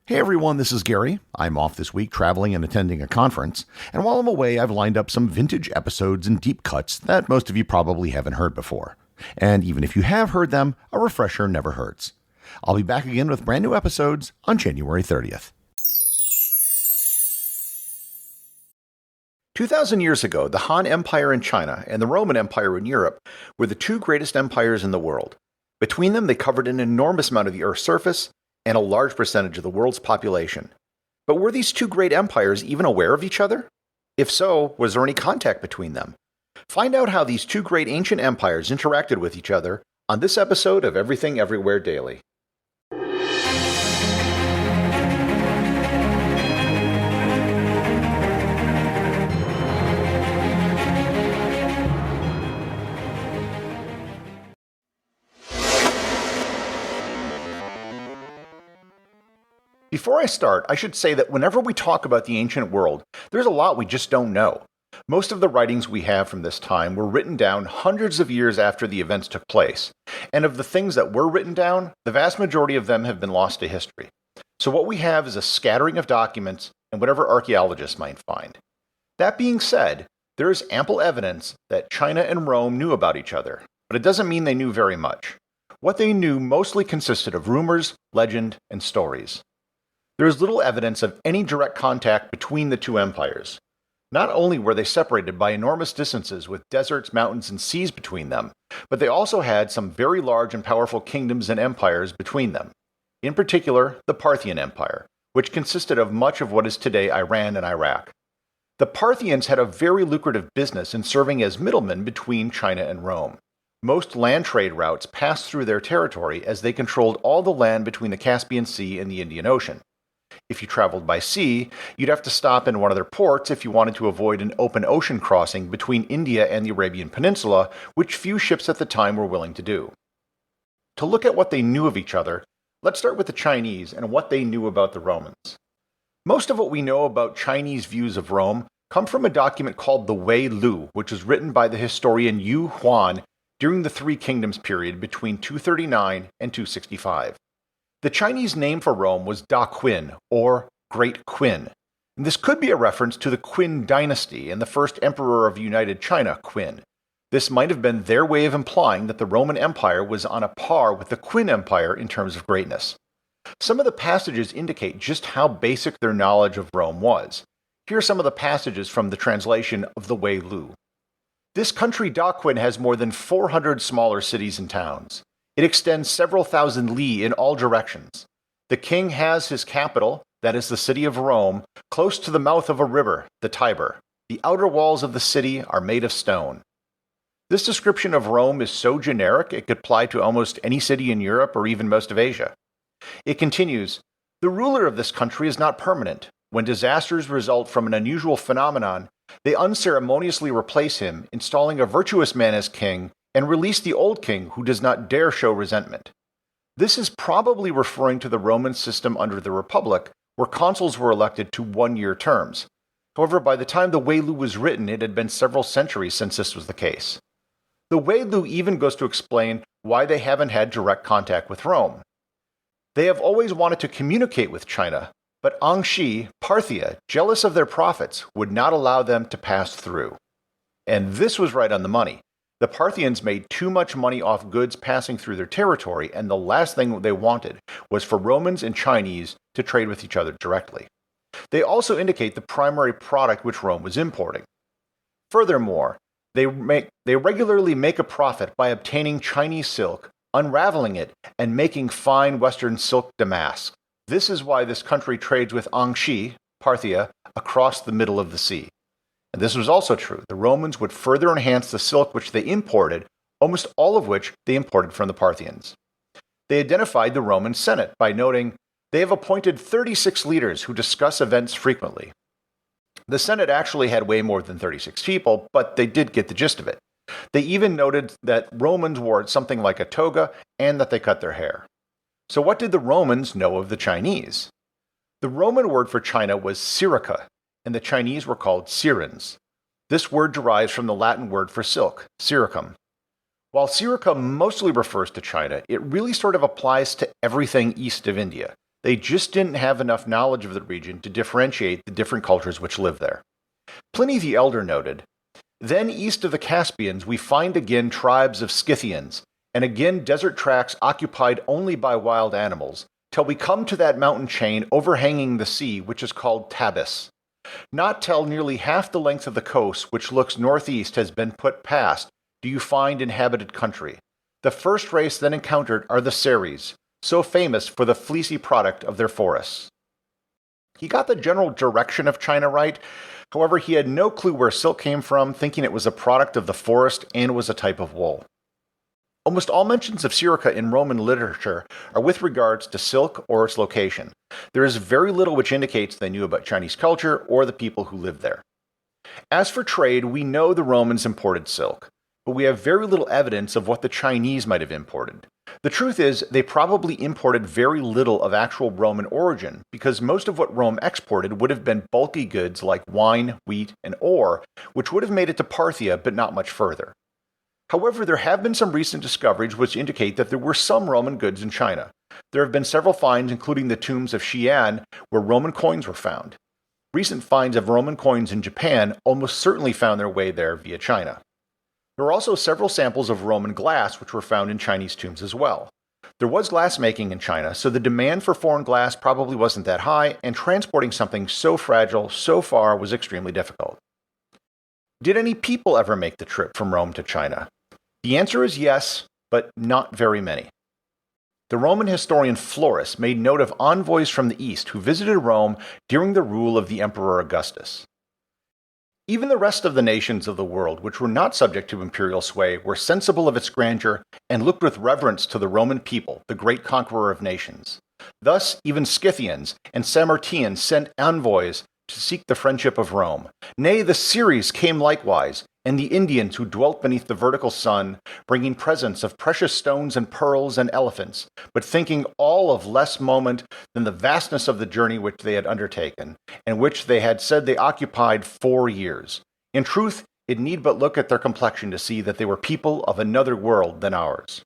Hey everyone, this is Gary. I'm off this week traveling and attending a conference, and while I'm away, I've lined up some vintage episodes and deep cuts that most of you probably haven't heard before. And even if you have heard them, a refresher never hurts. I'll be back again with brand new episodes on January 30th. 2,000 years ago, the Han Empire in China and the Roman Empire in Europe were the two greatest empires in the world. Between them, they covered an enormous amount of the Earth's surface and a large percentage of the world's population. But were these two great empires even aware of each other? If so, was there any contact between them? Find out how these two great ancient empires interacted with each other on this episode of Everything Everywhere Daily. Before I start, I should say that whenever we talk about the ancient world, there's a lot we just don't know. Most of the writings we have from this time were written down hundreds of years after the events took place, and of the things that were written down, the vast majority of them have been lost to history. So what we have is a scattering of documents and whatever archaeologists might find. That being said, there is ample evidence that China and Rome knew about each other, but it doesn't mean they knew very much. What they knew mostly consisted of rumors, legend, and stories. There is little evidence of any direct contact between the two empires. Not only were they separated by enormous distances with deserts, mountains, and seas between them, but they also had some very large and powerful kingdoms and empires between them. In particular, the Parthian Empire, which consisted of much of what is today Iran and Iraq. The Parthians had a very lucrative business in serving as middlemen between China and Rome. Most land trade routes passed through their territory as they controlled all the land between the Caspian Sea and the Indian Ocean. If you traveled by sea, you'd have to stop in one of their ports if you wanted to avoid an open ocean crossing between India and the Arabian Peninsula, which few ships at the time were willing to do. To look at what they knew of each other, let's start with the Chinese and what they knew about the Romans. Most of what we know about Chinese views of Rome come from a document called the Wei Lu, which was written by the historian Yu Huan during the Three Kingdoms period between 239 and 265. The Chinese name for Rome was Da Qin, or Great Qin. And this could be a reference to the Qin dynasty and the first emperor of United China, Qin. This might have been their way of implying that the Roman Empire was on a par with the Qin Empire in terms of greatness. Some of the passages indicate just how basic their knowledge of Rome was. Here are some of the passages from the translation of the Wei Lu. This country Da Qin has more than 400 smaller cities and towns. It extends several thousand li in all directions. The king has his capital, that is the city of Rome, close to the mouth of a river, the Tiber. The outer walls of the city are made of stone. This description of Rome is so generic it could apply to almost any city in Europe or even most of Asia. It continues, the ruler of this country is not permanent. When disasters result from an unusual phenomenon, they unceremoniously replace him, installing a virtuous man as king, and release the old king who does not dare show resentment. This is probably referring to the Roman system under the Republic, where consuls were elected to one-year terms. However, by the time the Wei Lu was written, it had been several centuries since this was the case. The Wei Lu even goes to explain why they haven't had direct contact with Rome. They have always wanted to communicate with China, but Angxi, Parthia, jealous of their profits, would not allow them to pass through. And this was right on the money. The Parthians made too much money off goods passing through their territory, and the last thing they wanted was for Romans and Chinese to trade with each other directly. They also indicate the primary product which Rome was importing. Furthermore, they regularly make a profit by obtaining Chinese silk, unraveling it, and making fine Western silk damask. This is why this country trades with Angxi, Parthia, across the middle of the sea. And this was also true. The Romans would further enhance the silk which they imported, almost all of which they imported from the Parthians. They identified the Roman Senate by noting, they have appointed 36 leaders who discuss events frequently. The Senate actually had way more than 36 people, but they did get the gist of it. They even noted that Romans wore something like a toga and that they cut their hair. So what did the Romans know of the Chinese? The Roman word for China was Syrica, and the Chinese were called Syrens. This word derives from the Latin word for silk, Syricum. While Syrica mostly refers to China, it really sort of applies to everything east of India. They just didn't have enough knowledge of the region to differentiate the different cultures which lived there. Pliny the Elder noted, "Then east of the Caspians we find again tribes of Scythians, and again desert tracts occupied only by wild animals, till we come to that mountain chain overhanging the sea which is called Tabis. Not till nearly half the length of the coast which looks northeast has been put past do you find inhabited country. The first race then encountered are the Seres, so famous for the fleecy product of their forests." He got the general direction of China right. However, he had no clue where silk came from, thinking it was a product of the forest and was a type of wool. Almost all mentions of Syrica in Roman literature are with regards to silk or its location. There is very little which indicates they knew about Chinese culture or the people who lived there. As for trade, we know the Romans imported silk, but we have very little evidence of what the Chinese might have imported. The truth is, they probably imported very little of actual Roman origin, because most of what Rome exported would have been bulky goods like wine, wheat, and ore, which would have made it to Parthia but not much further. However, there have been some recent discoveries which indicate that there were some Roman goods in China. There have been several finds, including the tombs of Xi'an, where Roman coins were found. Recent finds of Roman coins in Japan almost certainly found their way there via China. There are also several samples of Roman glass which were found in Chinese tombs as well. There was glass making in China, so the demand for foreign glass probably wasn't that high, and transporting something so fragile so far was extremely difficult. Did any people ever make the trip from Rome to China? The answer is yes, but not very many. The Roman historian Florus made note of envoys from the east who visited Rome during the rule of the Emperor Augustus. Even the rest of the nations of the world, which were not subject to imperial sway, were sensible of its grandeur and looked with reverence to the Roman people, the great conqueror of nations. Thus, even Scythians and Sarmatians sent envoys to seek the friendship of Rome. Nay, the Seres came likewise, and the Indians who dwelt beneath the vertical sun, bringing presents of precious stones and pearls and elephants, but thinking all of less moment than the vastness of the journey which they had undertaken, and which they had said they occupied 4 years. In truth, it need but look at their complexion to see that they were people of another world than ours.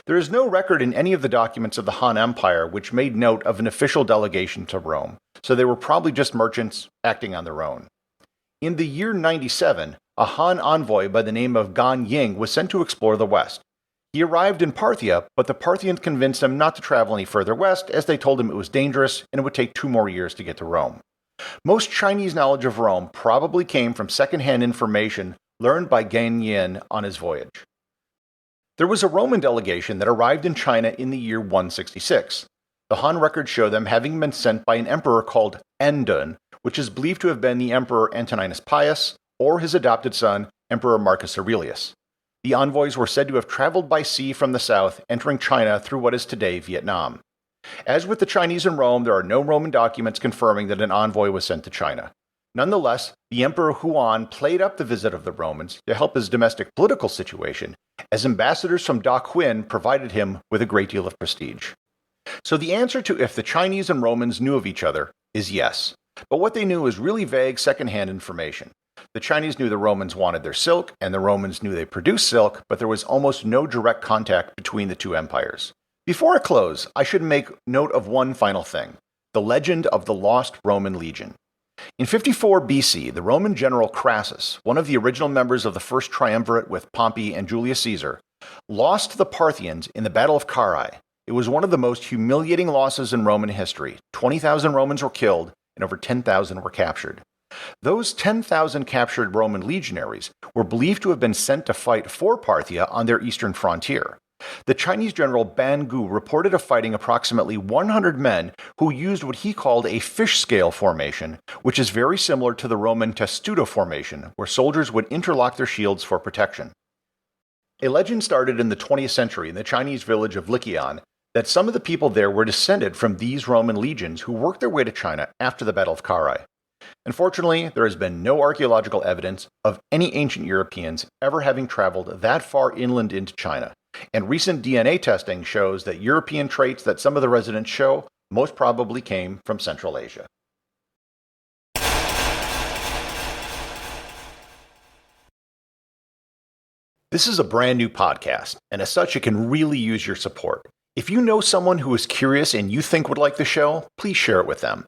There is no record in any of the documents of the Han Empire which made note of an official delegation to Rome, so they were probably just merchants acting on their own. In the year 97, a Han envoy by the name of Gan Ying was sent to explore the west. He arrived in Parthia, but the Parthians convinced him not to travel any further west, as they told him it was dangerous and it would take 2 more years to get to Rome. Most Chinese knowledge of Rome probably came from second-hand information learned by Gan Yin on his voyage. There was a Roman delegation that arrived in China in the year 166. The Han records show them having been sent by an emperor called Endun, which is believed to have been the Emperor Antoninus Pius, or his adopted son, Emperor Marcus Aurelius. The envoys were said to have traveled by sea from the south, entering China through what is today Vietnam. As with the Chinese in Rome, there are no Roman documents confirming that an envoy was sent to China. Nonetheless, the Emperor Huan played up the visit of the Romans to help his domestic political situation, as ambassadors from Da Qin provided him with a great deal of prestige. So the answer to if the Chinese and Romans knew of each other is yes. But what they knew was really vague second-hand information. The Chinese knew the Romans wanted their silk, and the Romans knew they produced silk, but there was almost no direct contact between the two empires. Before I close, I should make note of one final thing: the legend of the lost Roman legion. In 54 BC, the Roman general Crassus, one of the original members of the first triumvirate with Pompey and Julius Caesar, lost to the Parthians in the Battle of Carrhae. It was one of the most humiliating losses in Roman history. 20,000 Romans were killed, and over 10,000 were captured. Those 10,000 captured Roman legionaries were believed to have been sent to fight for Parthia on their eastern frontier. The Chinese general Ban Gu reported of fighting approximately 100 men who used what he called a fish scale formation, which is very similar to the Roman testudo formation, where soldiers would interlock their shields for protection. A legend started in the 20th century in the Chinese village of Liqian that some of the people there were descended from these Roman legions who worked their way to China after the Battle of Carrhae. Unfortunately, there has been no archaeological evidence of any ancient Europeans ever having traveled that far inland into China, and recent DNA testing shows that European traits that some of the residents show most probably came from Central Asia. This is a brand new podcast, and as such, it can really use your support. If you know someone who is curious and you think would like the show, please share it with them.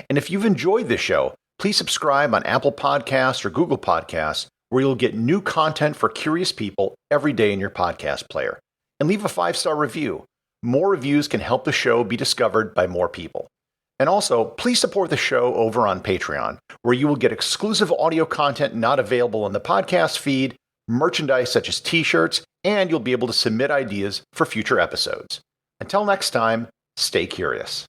And if you've enjoyed this show, please subscribe on Apple Podcasts or Google Podcasts, where you'll get new content for curious people every day in your podcast player. And leave a 5-star review. More reviews can help the show be discovered by more people. And also, please support the show over on Patreon, where you will get exclusive audio content not available in the podcast feed, merchandise such as t-shirts, and you'll be able to submit ideas for future episodes. Until next time, stay curious.